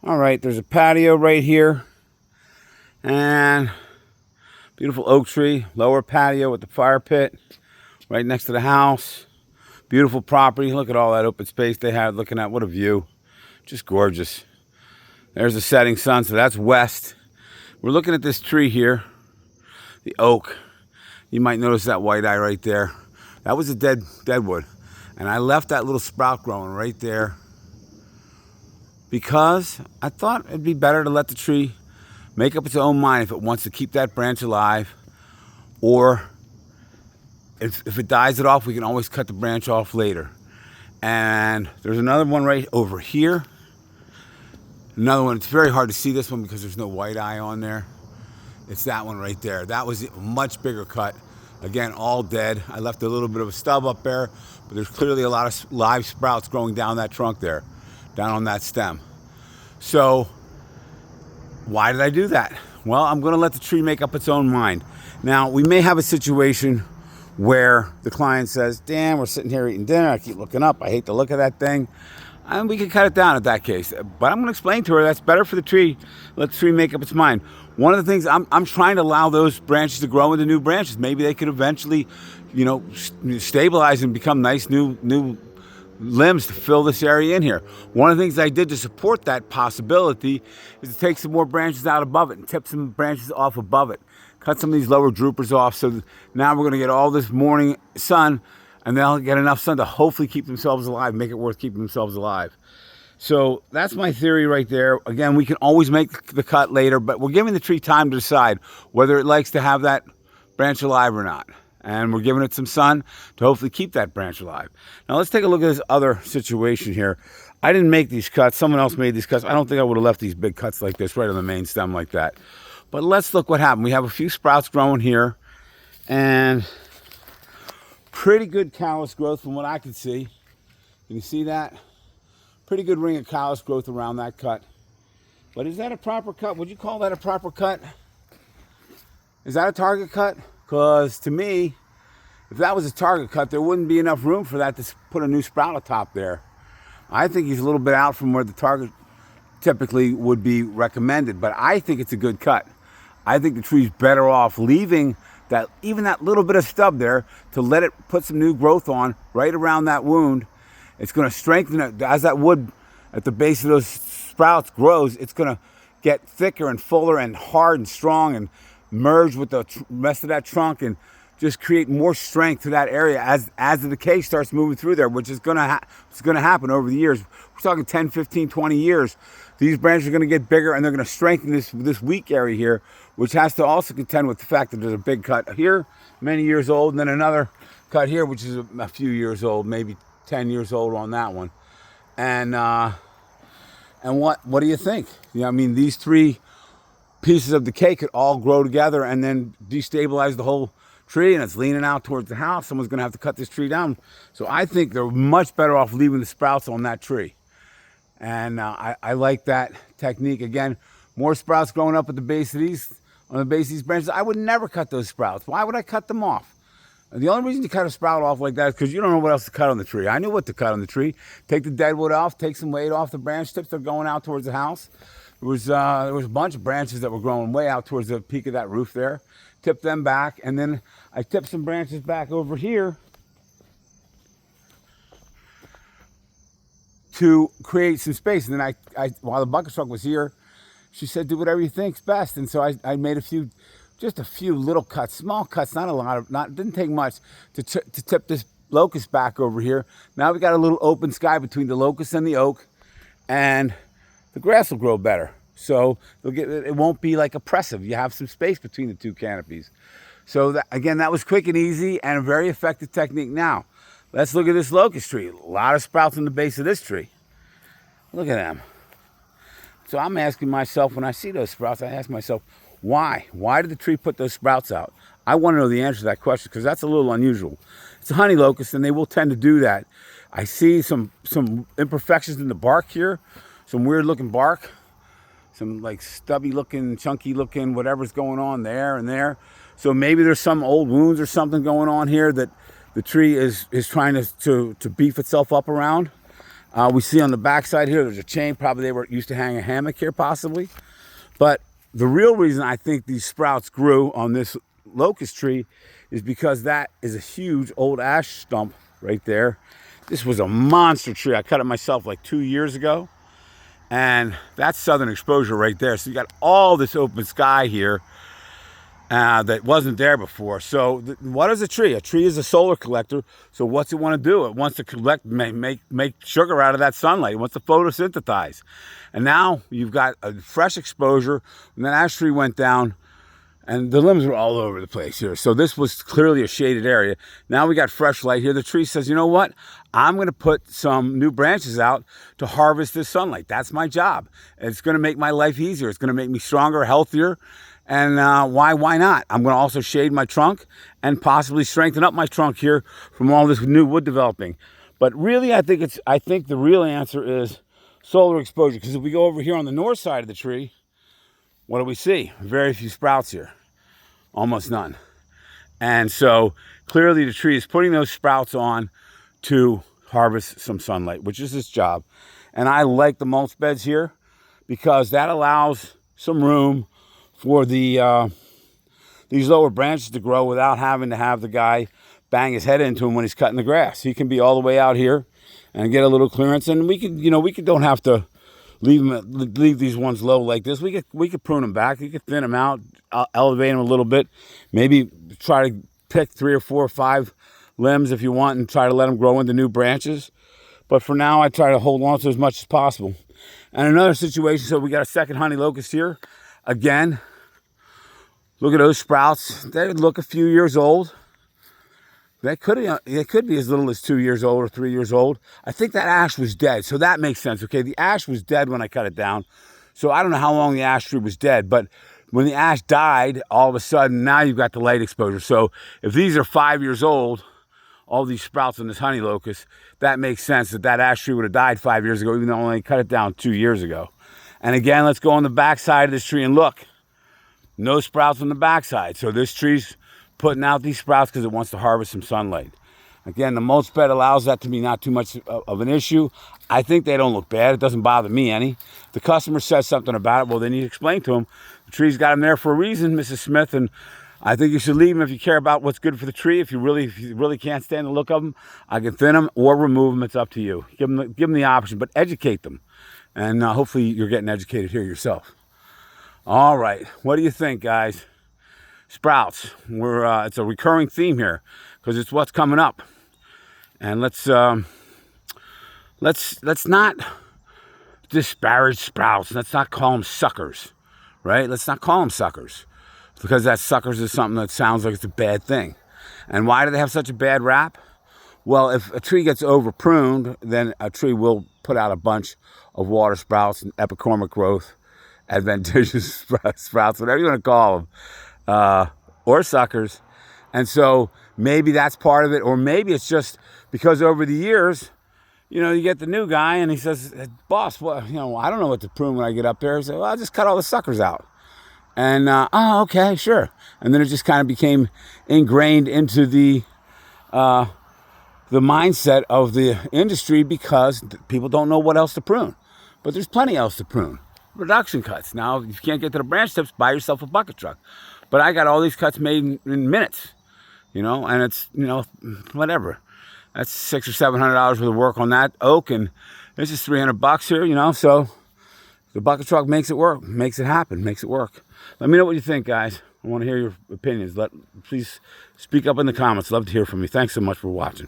All right, there's a patio right here, and beautiful oak tree, lower patio with the fire pit right next to the house. Beautiful property. Look at all that open space they had. Looking at what a view, just gorgeous. There's the setting sun, so that's west. We're looking at this tree here, the oak. You might notice that white eye right there. That was a deadwood, and I left that little sprout growing right there because I thought it'd be better to let the tree make up its own mind if it wants to keep that branch alive, or if it dies it off, we can always cut the branch off later. And there's another one right over here. Another one, it's very hard to see this one because there's no white eye on there. It's that one right there. That was a much bigger cut. Again, all dead. I left a little bit of a stub up there, but there's clearly a lot of live sprouts growing down that trunk there, down on that stem. So why did I do that? Well, I'm going to let the tree make up its own mind. Now, we may have a situation where the client says, Dan, we're sitting here eating dinner. I keep looking up. I hate the look of that thing. And we can cut it down at that case. But I'm going to explain to her that's better for the tree. Let the tree make up its mind. One of the things, I'm trying to allow those branches to grow into new branches. Maybe they could eventually, stabilize and become nice new limbs to fill this area in here. One of the things I did to support that possibility is to take some more branches out above it and tip some branches off above it. Cut some of these lower droopers off, so now we're going to get all this morning sun, and they'll get enough sun to hopefully keep themselves alive, make it worth keeping themselves alive. So that's my theory right there. Again, we can always make the cut later, but we're giving the tree time to decide whether it likes to have that branch alive or not. And we're giving it some sun to hopefully keep that branch alive. Now let's take a look at this other situation here. I didn't make these cuts. Someone else made these cuts. I don't think I would have left these big cuts like this right on the main stem like that. But let's look what happened. We have a few sprouts growing here, and pretty good callus growth from what I could see. Can you see that? Pretty good ring of callus growth around that cut. But is that a proper cut? Would you call that a proper cut? Is that a target cut? Because to me, if that was a target cut, there wouldn't be enough room for that to put a new sprout atop there. I think he's a little bit out from where the target typically would be recommended, but I think it's a good cut. I think the tree's better off leaving that, even that little bit of stub there, to let it put some new growth on right around that wound. It's going to strengthen it. As that wood at the base of those sprouts grows, it's going to get thicker and fuller and hard and strong and merge with the rest of that trunk and just create more strength to that area as the decay starts moving through there, which is going to happen over the years. We're talking 10, 15, 20 years. These branches are going to get bigger, and they're going to strengthen this weak area here, which has to also contend with the fact that there's a big cut here, many years old, and then another cut here, which is a few years old, maybe 10 years old on that one. And what do you think? These three pieces of decay could all grow together and then destabilize the whole tree, and it's leaning out towards the house. Someone's going to have to cut this tree down. So I think they're much better off leaving the sprouts on that tree. And I like that technique. Again, more sprouts growing up at the base of these, on the base of these branches. I would never cut those sprouts. Why would I cut them off? And the only reason you cut a sprout off like that is because you don't know what else to cut on the tree. I knew what to cut on the tree. Take the deadwood off, take some weight off the branch tips that are going out towards the house. There was a bunch of branches that were growing way out towards the peak of that roof there. Tip them back, and then I tipped some branches back over here to create some space. And then I while the bucket truck was here, she said, do whatever you think's best. And so I made just a few little cuts, small cuts, not a lot, didn't take much to tip this locust back over here. Now we got a little open sky between the locust and the oak, and the grass will grow better. So it won't be like oppressive. You have some space between the two canopies. So that was quick and easy and a very effective technique. Now, let's look at this locust tree. A lot of sprouts on the base of this tree. Look at them. So I'm asking myself, when I see those sprouts, I ask myself, why? Why did the tree put those sprouts out? I want to know the answer to that question because that's a little unusual. It's a honey locust, and they will tend to do that. I see some imperfections in the bark here, some weird looking bark, some like stubby looking, chunky looking, whatever's going on there and there. So maybe there's some old wounds or something going on here that the tree is trying to beef itself up around. We see on the back side here, there's a chain. Probably they were used to hang a hammock here, possibly. But the real reason I think these sprouts grew on this locust tree is because that is a huge old ash stump right there. This was a monster tree. I cut it myself like 2 years ago. And that's southern exposure right there. So you got all this open sky here that wasn't there before. So what is a tree? A tree is a solar collector. So what's it want to do? It wants to collect, make sugar out of that sunlight. It wants to photosynthesize. And now you've got a fresh exposure. When that ash tree went down, and the limbs were all over the place here. So this was clearly a shaded area. Now we got fresh light here. The tree says, you know what? I'm going to put some new branches out to harvest this sunlight. That's my job. It's going to make my life easier. It's going to make me stronger, healthier. And why not? I'm going to also shade my trunk and possibly strengthen up my trunk here from all this new wood developing. But really, I think the real answer is solar exposure. Because if we go over here on the north side of the tree, what do we see? Very few sprouts here. Almost none. And so clearly the tree is putting those sprouts on to harvest some sunlight, which is its job. And I like the mulch beds here because that allows some room for these lower branches to grow without having to have the guy bang his head into them when he's cutting the grass. He can be all the way out here and get a little clearance. And we don't have to leave these ones low like this. We could prune them back. You could thin them out, elevate them a little bit. Maybe try to pick 3 or 4 or 5 limbs if you want and try to let them grow into new branches. But for now, I try to hold on to as much as possible. And another situation, so we got a second honey locust here. Again, look at those sprouts. They look a few years old. They could be as little as 2 years old or 3 years old. I think that ash was dead, so that makes sense. Okay, the ash was dead when I cut it down. So I don't know how long the ash tree was dead, but when the ash died, all of a sudden, now you've got the light exposure. So if these are 5 years old, all these sprouts in this honey locust, that makes sense that ash tree would have died 5 years ago, even though I only cut it down 2 years ago. And again, let's go on the back side of this tree and look. No sprouts on the back side. So this tree's putting out these sprouts because it wants to harvest some sunlight. Again, the mulch bed allows that to be not too much of an issue. I think they don't look bad. It doesn't bother me any. The customer says something about it, well, then you explain to them. The tree's got them there for a reason, Mrs. Smith, and I think you should leave them if you care about what's good for the tree. If you really can't stand the look of them, I can thin them or remove them. It's up to you. Give them the option, but educate them. And hopefully you're getting educated here yourself. All right, what do you think, guys? Sprouts. It's a recurring theme here because it's what's coming up. And let's not disparage sprouts. Let's not call them suckers, right? Let's not call them suckers because that suckers is something that sounds like it's a bad thing. And why do they have such a bad rap? Well, if a tree gets over pruned, then a tree will put out a bunch of water sprouts and epicormic growth, adventitious sprouts, whatever you want to call them, or suckers. And so maybe that's part of it, or maybe it's just because over the years, you get the new guy and he says, boss, well, I don't know what to prune when I get up there. He said, well, I'll just cut all the suckers out. And, oh, okay, sure. And then it just kind of became ingrained into the mindset of the industry because people don't know what else to prune. But there's plenty else to prune. Reduction cuts. Now, if you can't get to the branch tips, buy yourself a bucket truck. But I got all these cuts made in minutes, and it's, whatever. That's $600 or $700 worth of work on that oak, and this is $300 here, so the bucket truck makes it work, makes it happen, makes it work. Let me know what you think, guys. I want to hear your opinions. Please speak up in the comments. Love to hear from you. Thanks so much for watching.